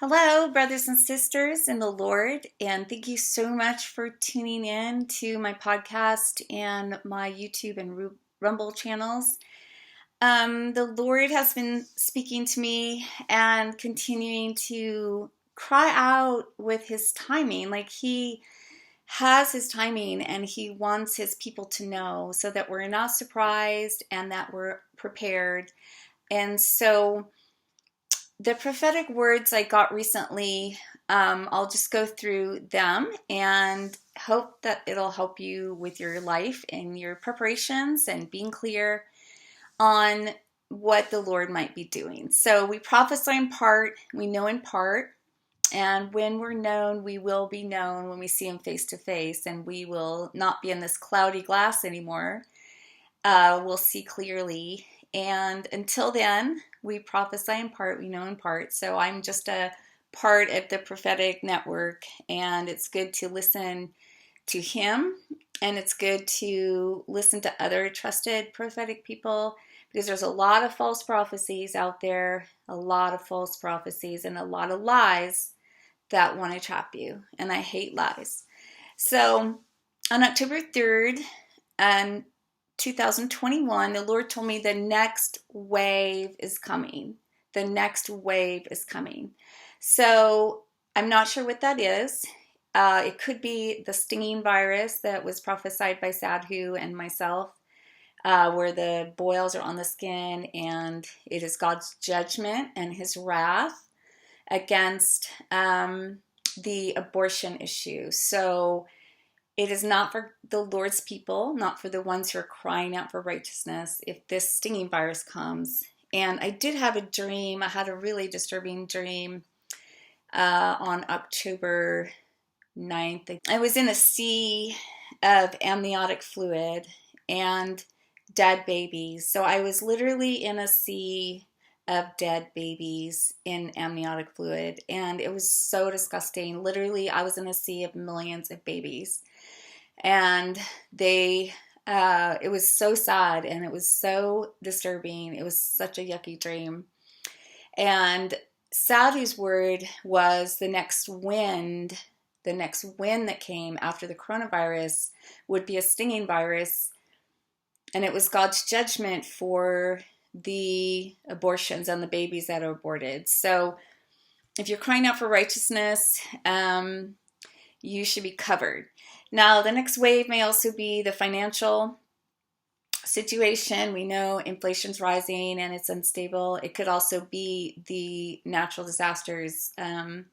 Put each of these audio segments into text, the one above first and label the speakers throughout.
Speaker 1: Hello, brothers and sisters in the Lord, and thank you so much for tuning in to my podcast and my YouTube and Rumble channels. The Lord has been speaking to me and continuing to cry out with His timing. Like He has His timing and He wants His people to know so that we're not surprised and that we're prepared. And so the prophetic words I got recently, I'll just go through them and hope that it'll help you with your life and your preparations and being clear on what the Lord might be doing. So we prophesy in part, we know in part, and when we're known, we will be known when we see Him face to face, and we will not be in this cloudy glass anymore. We'll see clearly. And until then, we prophesy in part, we know in part. So I'm just a part of the prophetic network, and it's good to listen to him, and it's good to listen to other trusted prophetic people, because there's a lot of false prophecies out there, a lot of false prophecies, and a lot of lies that want to trap you. And I hate lies. So on October 3rd, 2021, the Lord told me the next wave is coming. The next wave is coming. So I'm not sure what that is. It could be the stinging virus that was prophesied by Sadhu and myself, where the boils are on the skin, and it is God's judgment and His wrath against the abortion issue. So it is not for the Lord's people, not for the ones who are crying out for righteousness, if this stinging virus comes. And I did have a dream. I had a really disturbing dream on October 9th. I was in a sea of amniotic fluid and dead babies. So I was literally in a sea of dead babies in amniotic fluid. And it was so disgusting. Literally, I was in a sea of millions of babies. And it was so sad and it was so disturbing. It was such a yucky dream. And Sadhu's word was the next wind that came after the coronavirus would be a stinging virus. And it was God's judgment for the abortions and the babies that are aborted. So if you're crying out for righteousness, you should be covered. Now, the next wave may also be the financial situation. We know inflation's rising and it's unstable. It could also be the natural disasters. I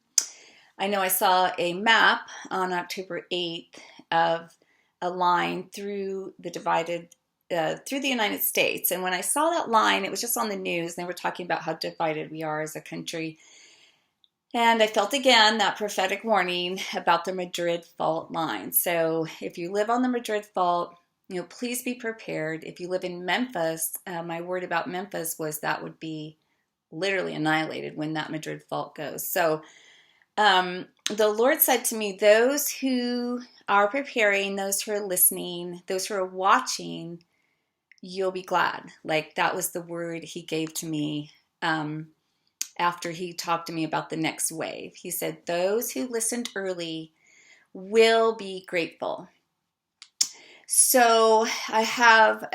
Speaker 1: know I saw a map on October 8th of a line through the United States. And when I saw that line, it was just on the news. And they were talking about how divided we are as a country. And I felt again that prophetic warning about the Madrid fault line. So if you live on the Madrid fault, please be prepared. If you live in Memphis, my word about Memphis was that would be literally annihilated when that Madrid fault goes. So the Lord said to me, those who are preparing, those who are listening, those who are watching, you'll be glad. Like that was the word He gave to me after He talked to me about the next wave. He said, those who listened early will be grateful. So I have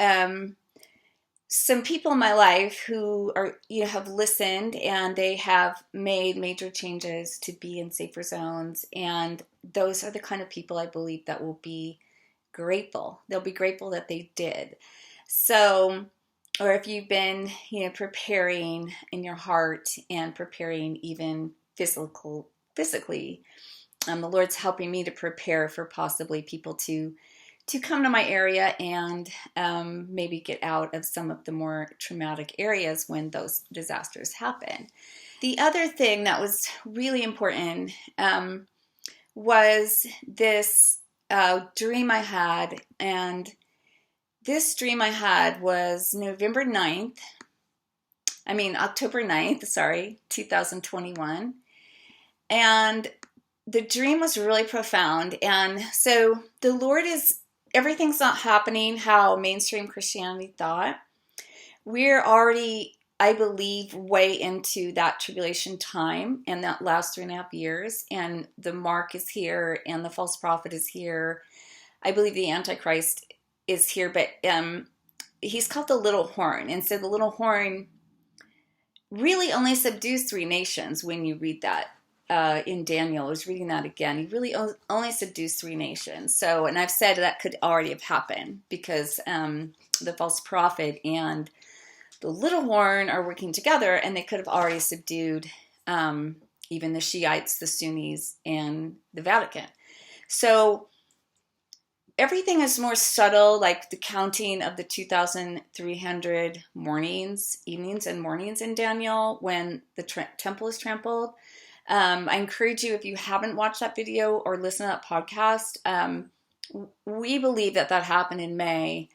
Speaker 1: some people in my life who are, have listened, and they have made major changes to be in safer zones. And those are the kind of people I believe that will be grateful. They'll be grateful that they did. So, or if you've been, preparing in your heart and preparing even physically, the Lord's helping me to prepare for possibly people to come to my area and maybe get out of some of the more traumatic areas when those disasters happen. The other thing that was really important was this dream I had, and this dream I had was October 9th, 2021. And the dream was really profound. And so the Lord everything's not happening how mainstream Christianity thought. We're already I believe, way into that tribulation time and that last 3.5 years. And the mark is here and the false prophet is here. I believe the Antichrist is here, but he's called the little horn. And so the little horn really only subdues 3 nations when you read that. In Daniel, I was reading that again. He really only subdues 3 nations. So, and I've said that could already have happened because the false prophet and the little horn are working together, and they could have already subdued even the Shiites, the Sunnis, and the Vatican. So everything is more subtle, like the counting of the 2,300 mornings, evenings, and mornings in Daniel when the temple is trampled. I encourage you, if you haven't watched that video or listened to that podcast, we believe that happened in May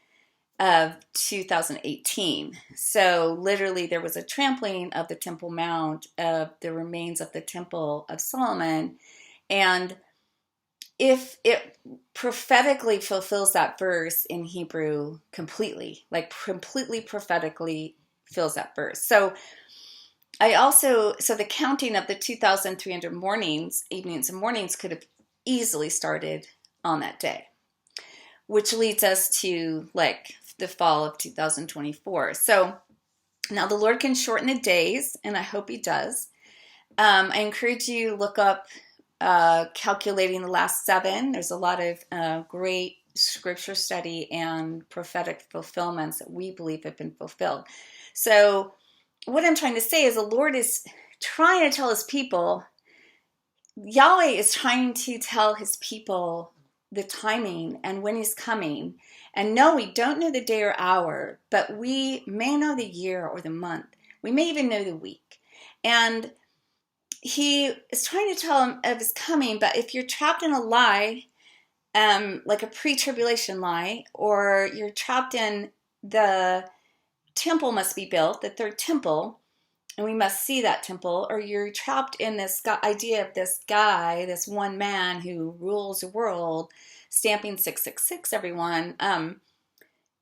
Speaker 1: of 2018. So literally there was a trampling of the Temple Mount, of the remains of the Temple of Solomon. And if it prophetically fulfills that verse in Hebrew completely, like completely prophetically fills that verse. So the counting of the 2,300 mornings, evenings, and mornings could have easily started on that day, which leads us to like the fall of 2024. So now the Lord can shorten the days, and I hope he does. I encourage you to look up calculating the last 7. There's a lot of great scripture study and prophetic fulfillments that we believe have been fulfilled. So what I'm trying to say is the Lord is trying to tell his people, Yahweh is trying to tell his people the timing and when he's coming. And no, we don't know the day or hour, but we may know the year or the month. We may even know the week. And he is trying to tell him of his coming, but if you're trapped in a lie, like a pre-tribulation lie, or you're trapped in the temple must be built, the third temple, and we must see that temple, or you're trapped in this idea of this guy, this one man who rules the world, stamping 666 everyone,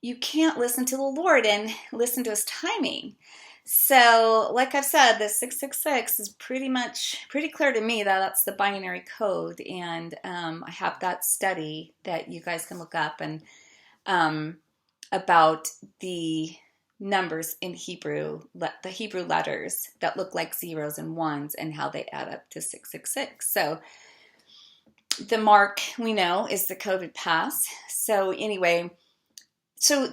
Speaker 1: you can't listen to the Lord and listen to his timing. So, like I've said, the 666 is pretty clear to me that that's the binary code, and I have that study that you guys can look up and about the numbers in Hebrew, the Hebrew letters that look like zeros and ones and how they add up to 666. So the mark we know is the COVID pass. So anyway, so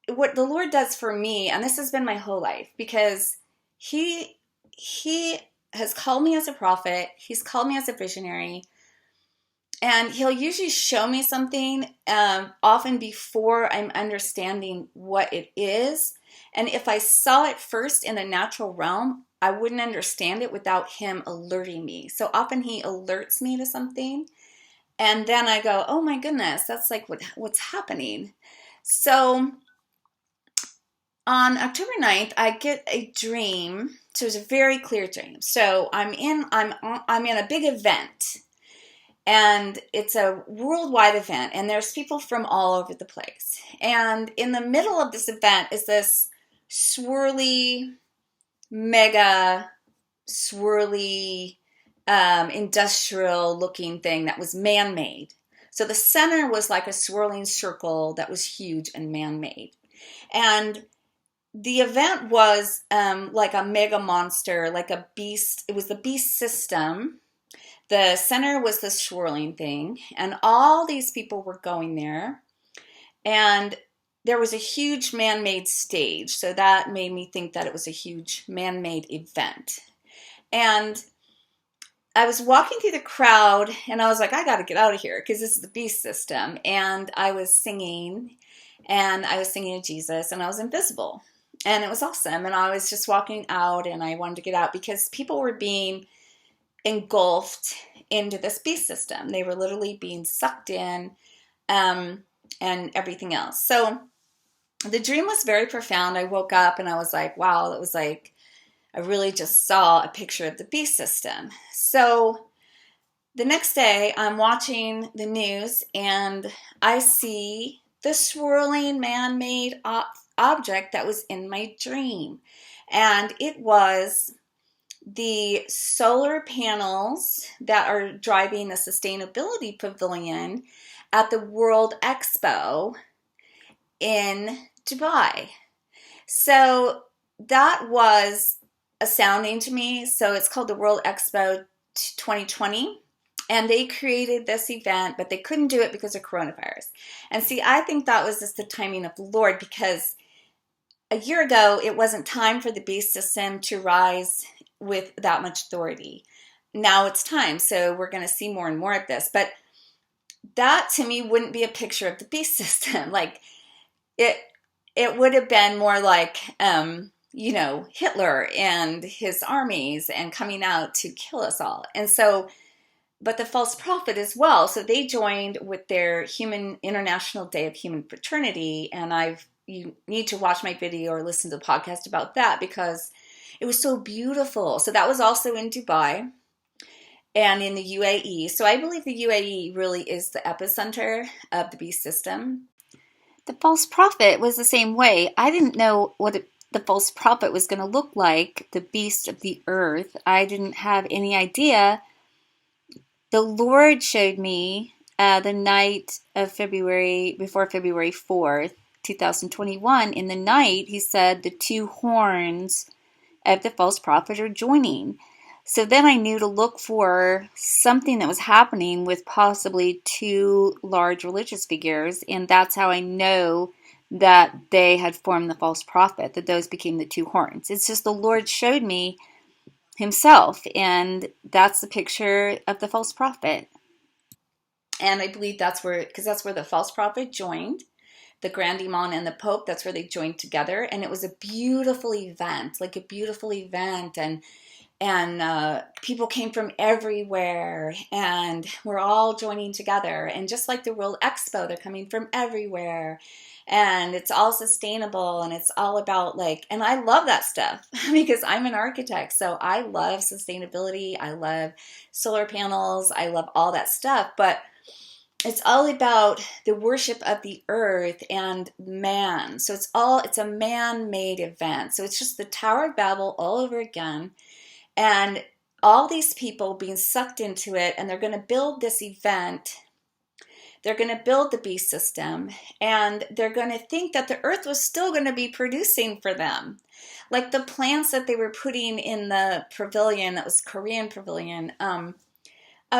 Speaker 1: what the Lord does for me, and this has been my whole life, because he has called me as a prophet, he's called me as a visionary, and he'll usually show me something often before I'm understanding what it is. And if I saw it first in the natural realm, I wouldn't understand it without him alerting me. So often he alerts me to something, and then I go, oh my goodness, that's like what's happening. So on October 9th, I get a dream. So it's a very clear dream. So I'm in a big event. And it's a worldwide event, and there's people from all over the place. And in the middle of this event is this mega swirly, industrial looking thing that was man-made. So the center was like a swirling circle that was huge and man-made. And the event was like a mega monster, like a beast. It was the beast system. The center was the swirling thing, and all these people were going there, and there was a huge man-made stage, so that made me think that it was a huge man-made event. And I was walking through the crowd, and I was like, I gotta get out of here, because this is the beast system, and I was singing to Jesus, and I was invisible, and it was awesome, and I was just walking out, and I wanted to get out, because people were being engulfed into this beast system. They were literally being sucked in, and everything else. So the dream was very profound. I woke up and I was like, wow, it was like I really just saw a picture of the beast system. So the next day I'm watching the news and I see the swirling man-made object that was in my dream. And it was the solar panels that are driving the sustainability pavilion at the World Expo in Dubai. So that was astounding to me. So it's called the World Expo 2020. And they created this event, but they couldn't do it because of coronavirus. And see, I think that was just the timing of the Lord, because a year ago, it wasn't time for the beast system to rise with that much authority. Now it's time. So we're going to see more and more of this. But that to me wouldn't be a picture of the beast system. Like it would have been more like, Hitler and his armies and coming out to kill us all. And so, but the false prophet as well. So they joined with their International Day of Human Fraternity. And you need to watch my video or listen to the podcast about that, because it was so beautiful. So that was also in Dubai and in the UAE. So I believe the UAE really is the epicenter of the beast system. The false prophet was the same way. I didn't know what the false prophet was going to look like, the beast of the earth. I didn't have any idea. The Lord showed me the night of before February 4th, 2021. In the night, he said the two horns of the false prophet are joining. So then I knew to look for something that was happening with possibly two large religious figures. And that's how I know that they had formed the false prophet, that those became the two horns. It's just the Lord showed me himself, and that's the picture of the false prophet. And I believe because that's where the false prophet joined the Grand Imam and the Pope. That's where they joined together, and it was a beautiful event, and people came from everywhere, and we're all joining together. And just like the World Expo, they're coming from everywhere, and it's all sustainable, and it's all about and I love that stuff because I'm an architect, so I love sustainability, I love solar panels, I love all that stuff, but it's all about the worship of the earth and man. So it's a man-made event. So it's just the Tower of Babel all over again. And all these people being sucked into it, and they're going to build this event. They're going to build the beast system, and they're going to think that the earth was still going to be producing for them. Like the plants that they were putting in the pavilion, that was Korean pavilion. I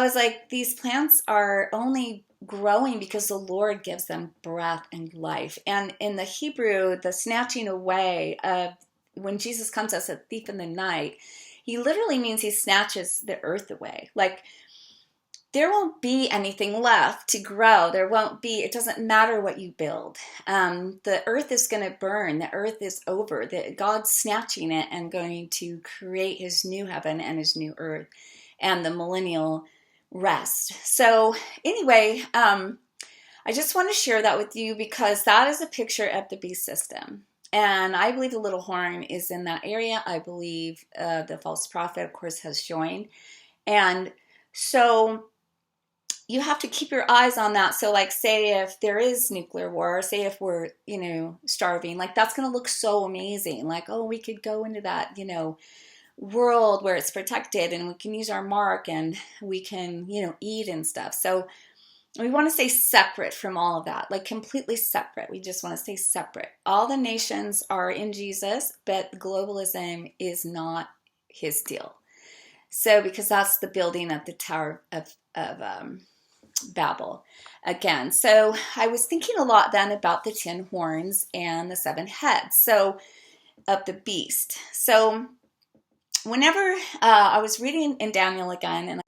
Speaker 1: was like, these plants are only growing because the Lord gives them breath and life. And in the Hebrew, the snatching away of when Jesus comes as a thief in the night, he literally means he snatches the earth away. Like there won't be anything left to grow. It doesn't matter what you build. The earth is going to burn. The earth is over. God's snatching it and going to create his new heaven and his new earth and the millennial rest. So anyway, I just want to share that with you because that is a picture of the beast system. And I believe the little horn is in that area. I believe the false prophet, of course, has joined. And so you have to keep your eyes on that. So say if there is nuclear war, say if we're, starving, that's going to look so amazing. We could go into that, world where it's protected and we can use our mark and we can, eat and stuff. So we want to stay separate from all of that, completely separate. We just want to stay separate. All the nations are in Jesus, but globalism is not his deal. So because that's the building of the Tower of Babel again. So I was thinking a lot then about the 10 horns and the 7 heads. So of the beast. So whenever I was reading in Daniel again, and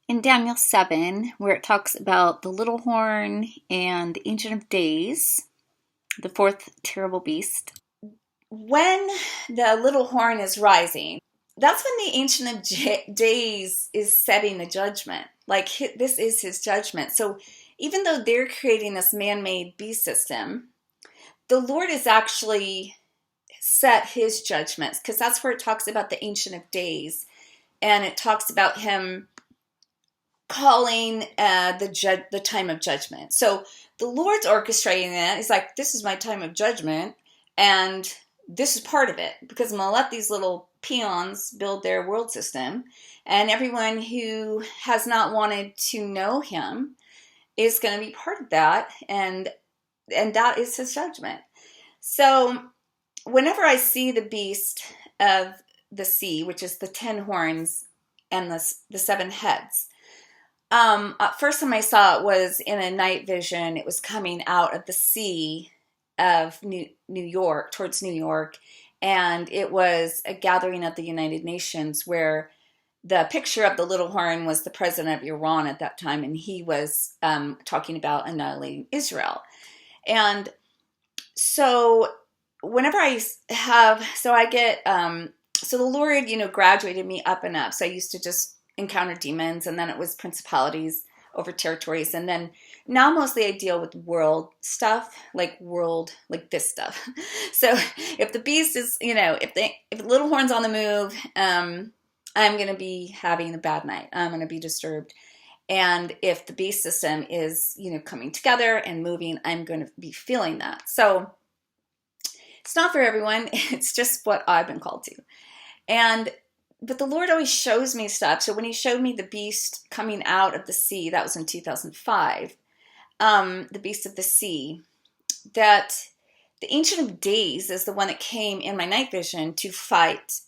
Speaker 1: in Daniel 7, where it talks about the little horn and the Ancient of Days, the 4th terrible beast, when the little horn is rising, that's when the Ancient of Days is setting the judgment. This is his judgment. So even though they're creating this man-made beast system, the Lord is actually set his judgments, because that's where it talks about the Ancient of Days, and it talks about him calling the time of judgment. So the Lord's orchestrating that. He's like, this is my time of judgment, And this is part of it, because I'm going to let these little peons build their world system. And everyone who has not wanted to know him is going to be part of that. And that is his judgment. So whenever I see the beast of the sea, which is the 10 horns and the 7 heads, first time I saw it was in a night vision. It was coming out of the sea of New York, towards New York, and it was a gathering at the United Nations where the picture of the little horn was the president of Iran at that time, and he was talking about annihilating Israel. And so whenever I get, so the Lord, graduated me up and up. So I used to just encounter demons, and then it was principalities over territories, and then now mostly I deal with world stuff, like this stuff. So if the beast is, if the little horn's on the move, I'm going to be having a bad night. I'm going to be disturbed. And if the beast system is, coming together and moving, I'm going to be feeling that. So it's not for everyone. It's just what I've been called to. But the Lord always shows me stuff. So when he showed me the beast coming out of the sea, that was in 2005, the beast of the sea, that the Ancient of Days is the one that came in my night vision to fight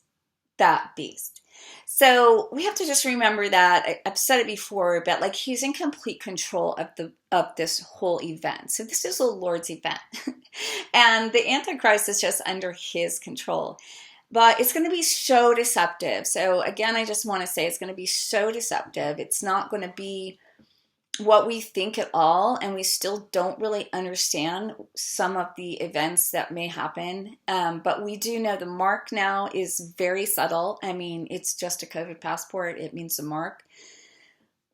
Speaker 1: that beast. So we have to just remember that. I've said it before, but like he's in complete control of this whole event. So this is the Lord's event. And the Antichrist is just under his control. But it's going to be so deceptive. So again, I just want to say it's going to be so deceptive. It's not going to be what we think at all. And we still don't really understand some of the events that may happen. But we do know the mark now is very subtle. I mean, it's just a COVID passport. It means the mark.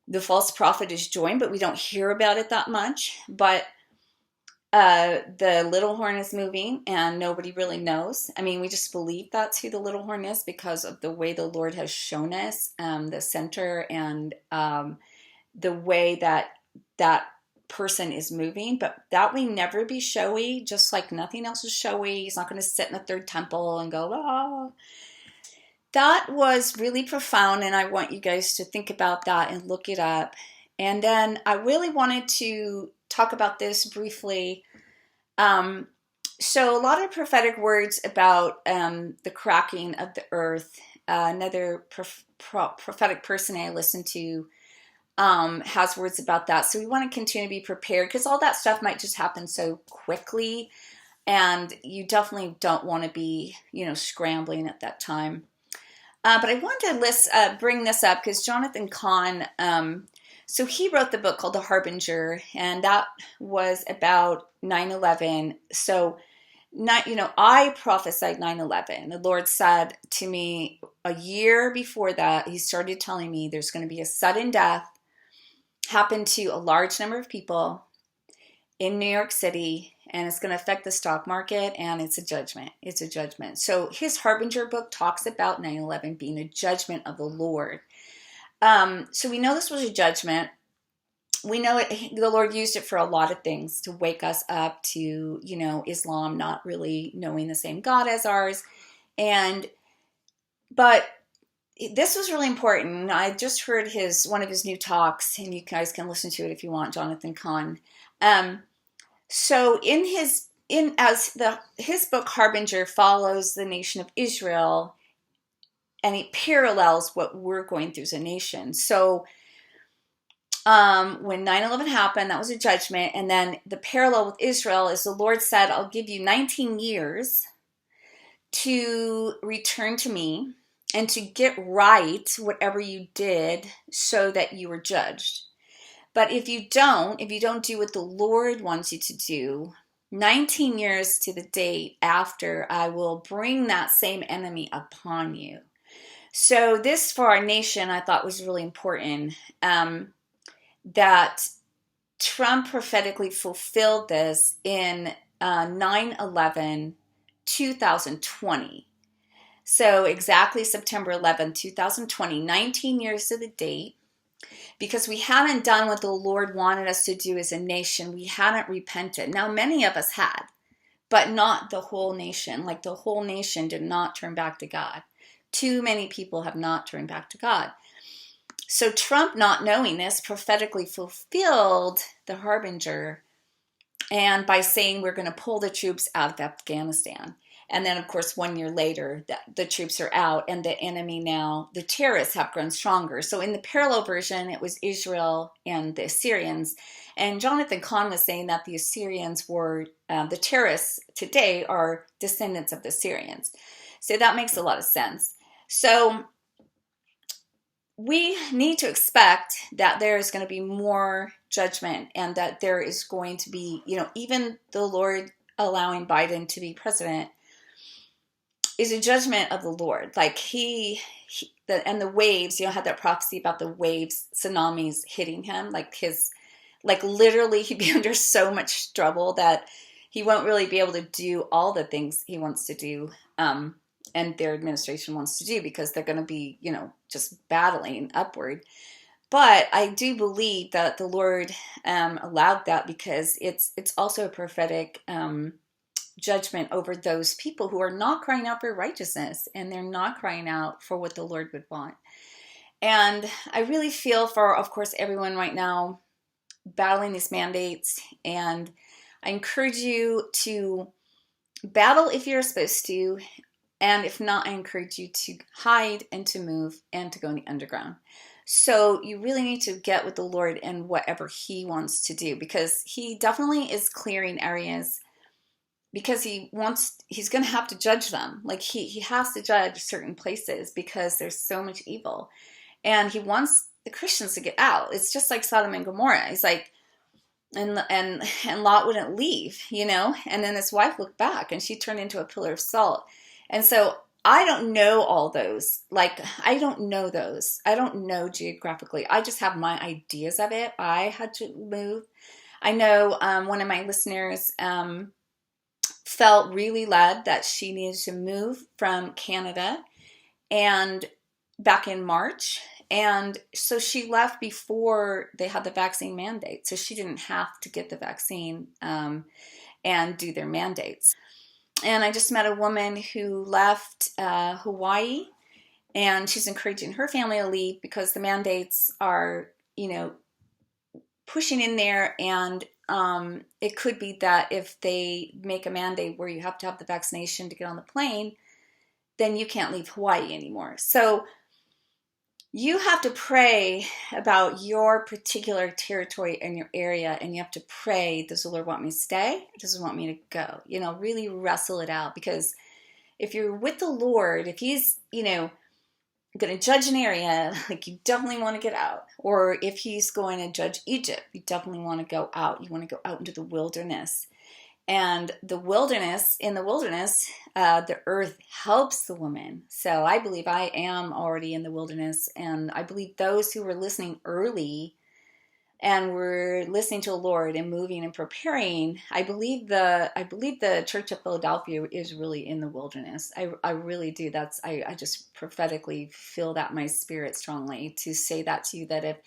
Speaker 1: The false prophet is joined, but we don't hear about it that much. But the little horn is moving and nobody really knows. I mean, we just believe that's who the little horn is because of the way the Lord has shown us the center and the way that person is moving. But that may never be showy, just like nothing else is showy. He's not going to sit in the third temple and go, ah. That was really profound, and I want you guys to think about that and look it up. And then I really wanted to talk about this briefly. So a lot of prophetic words about the cracking of the earth. Another prophetic person I listen to has words about that. So we want to continue to be prepared because all that stuff might just happen so quickly, and you definitely don't want to be, scrambling at that time. But I wanted to bring this up because Jonathan Cahn, so he wrote the book called The Harbinger, and that was about 9/11. So, I prophesied 9/11. The Lord said to me a year before that, he started telling me there's going to be a sudden death happen to a large number of people in New York City, and it's going to affect the stock market, and it's a judgment. It's a judgment. So his Harbinger book talks about 9/11 being a judgment of the Lord. So we know this was a judgment. We know the Lord used it for a lot of things, to wake us up to, Islam not really knowing the same God as ours. But this was really important. I just heard one of his new talks, and you guys can listen to it if you want, Jonathan Cahn. So his book Harbinger follows the nation of Israel, and it parallels what we're going through as a nation. So when 9/11 happened, that was a judgment. And then the parallel with Israel is the Lord said, I'll give you 19 years to return to me and to get right whatever you did so that you were judged. But if you don't do what the Lord wants you to do, 19 years to the date after, I will bring that same enemy upon you. So this, for our nation, I thought was really important, that Trump prophetically fulfilled this in 9/11, 2020. So exactly September 11, 2020, 19 years to the date, because we hadn't done what the Lord wanted us to do as a nation. We hadn't repented. Now, many of us had, but not the whole nation. Like the whole nation did not turn back to God. Too many people have not turned back to God. So Trump, not knowing this, prophetically fulfilled the harbinger, and by saying we're going to pull the troops out of Afghanistan. And then, of course, 1 year later, the troops are out, and the enemy now, the terrorists have grown stronger. So in the parallel version, it was Israel and the Assyrians. And Jonathan Cahn was saying that the Assyrians were, the terrorists today are descendants of the Assyrians. So that makes a lot of sense. So we need to expect that there is going to be more judgment, and that there is going to be, even the Lord allowing Biden to be president is a judgment of the Lord. Like and the waves, had that prophecy about the waves, tsunamis hitting him, like literally he'd be under so much trouble that he won't really be able to do all the things he wants to do. And their administration wants to do, because they're going to be, just battling upward. But I do believe that the Lord allowed that, because it's also a prophetic judgment over those people who are not crying out for righteousness, and they're not crying out for what the Lord would want. And I really feel for, of course, everyone right now battling these mandates. And I encourage you to battle if you're supposed to. And if not, I encourage you to hide and to move and to go in the underground. So you really need to get with the Lord and whatever he wants to do, because he definitely is clearing areas, because he's going to have to judge them. Like he has to judge certain places because there's so much evil. And he wants the Christians to get out. It's just like Sodom and Gomorrah. He's like, and Lot wouldn't leave, and then his wife looked back and she turned into a pillar of salt. And so I don't know all those. I don't know those. I don't know geographically. I just have my ideas of it. I had to move. I know one of my listeners felt really led that she needed to move from Canada and back in March. And so she left before they had the vaccine mandate. So she didn't have to get the vaccine and do their mandates. And I just met a woman who left Hawaii, and she's encouraging her family to leave because the mandates are, pushing in there. And it could be that if they make a mandate where you have to have the vaccination to get on the plane, then you can't leave Hawaii anymore. So you have to pray about your particular territory and your area, and you have to pray, does the Lord want me to stay? Or does he want me to go? Really wrestle it out, because if you're with the Lord, if he's, going to judge an area, like, you definitely want to get out. Or if he's going to judge Egypt, you definitely want to go out. You want to go out into the wilderness. And in the wilderness, the earth helps the woman. So I believe I am already in the wilderness. And I believe those who were listening early and were listening to the Lord and moving and preparing, I believe the Church of Philadelphia is really in the wilderness. I really do. I just prophetically feel that in my spirit strongly to say that to you, that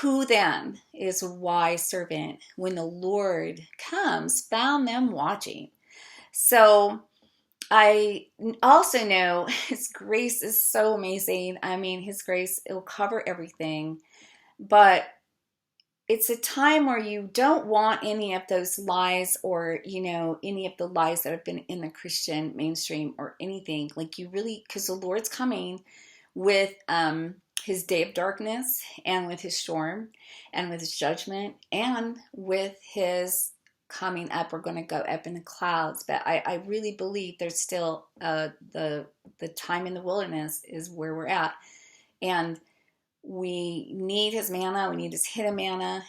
Speaker 1: who then is a wise servant when the Lord comes, found them watching. So I also know his grace is so amazing. I mean, his grace, it'll cover everything. But it's a time where you don't want any of those lies, or, any of the lies that have been in the Christian mainstream or anything. Like, you really, because the Lord's coming with his day of darkness, and with his storm, and with his judgment, and with his coming up. We're going to go up in the clouds. But I really believe there's still the time in the wilderness is where we're at. And we need his manna. We need his hidden manna.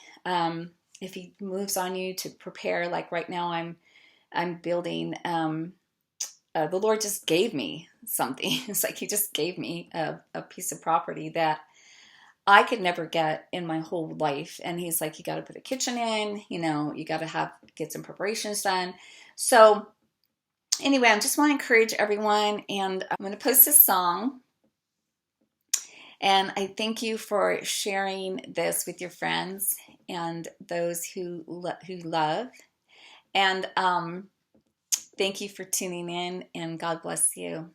Speaker 1: If he moves on you to prepare, like right now I'm building, the Lord just gave me something. It's like he just gave me a piece of property that I could never get in my whole life. And he's like, you got to put a kitchen in, you got to get some preparations done. So anyway, I just want to encourage everyone, and I'm going to post this song. And I thank you for sharing this with your friends and those who love. And Thank you for tuning in, and God bless you.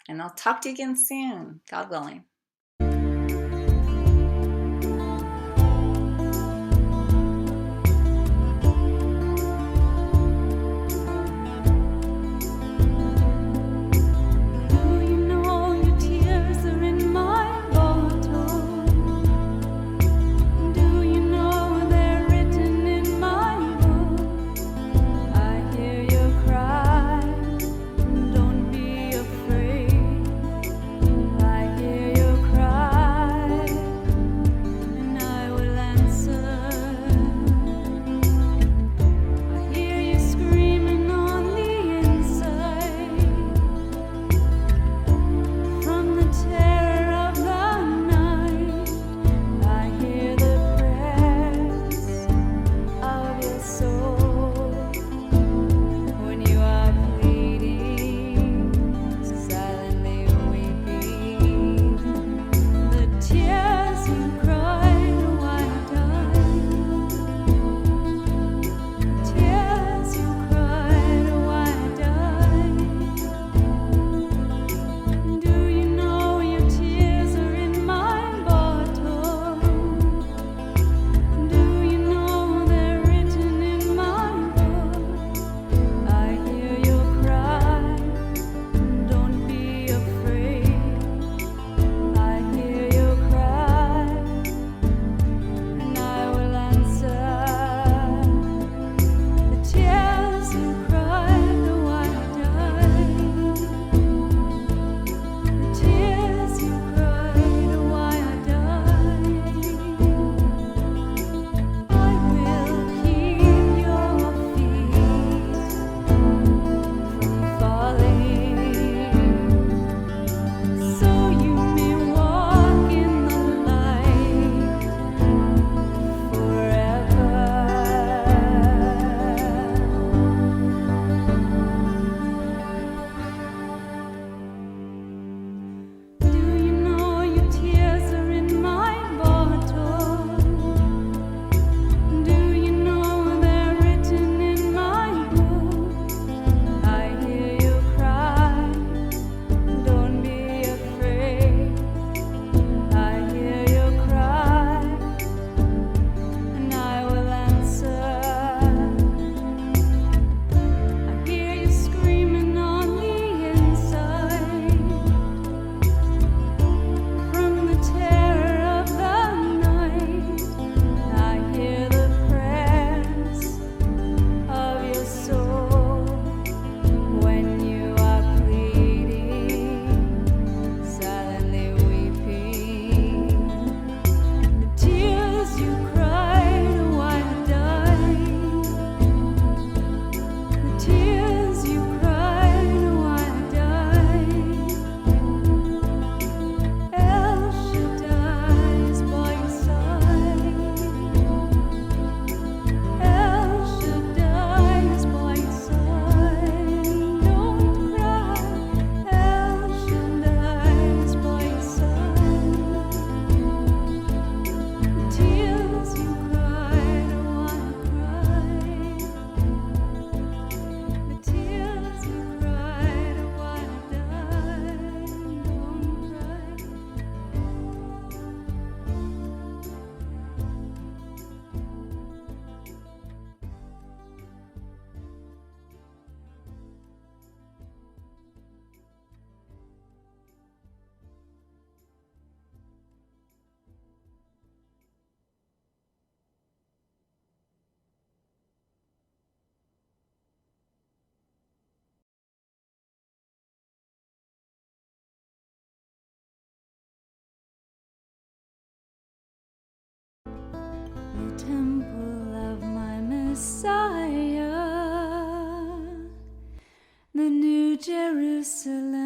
Speaker 1: And I'll talk to you again soon, God willing.
Speaker 2: Temple of my Messiah, the New Jerusalem.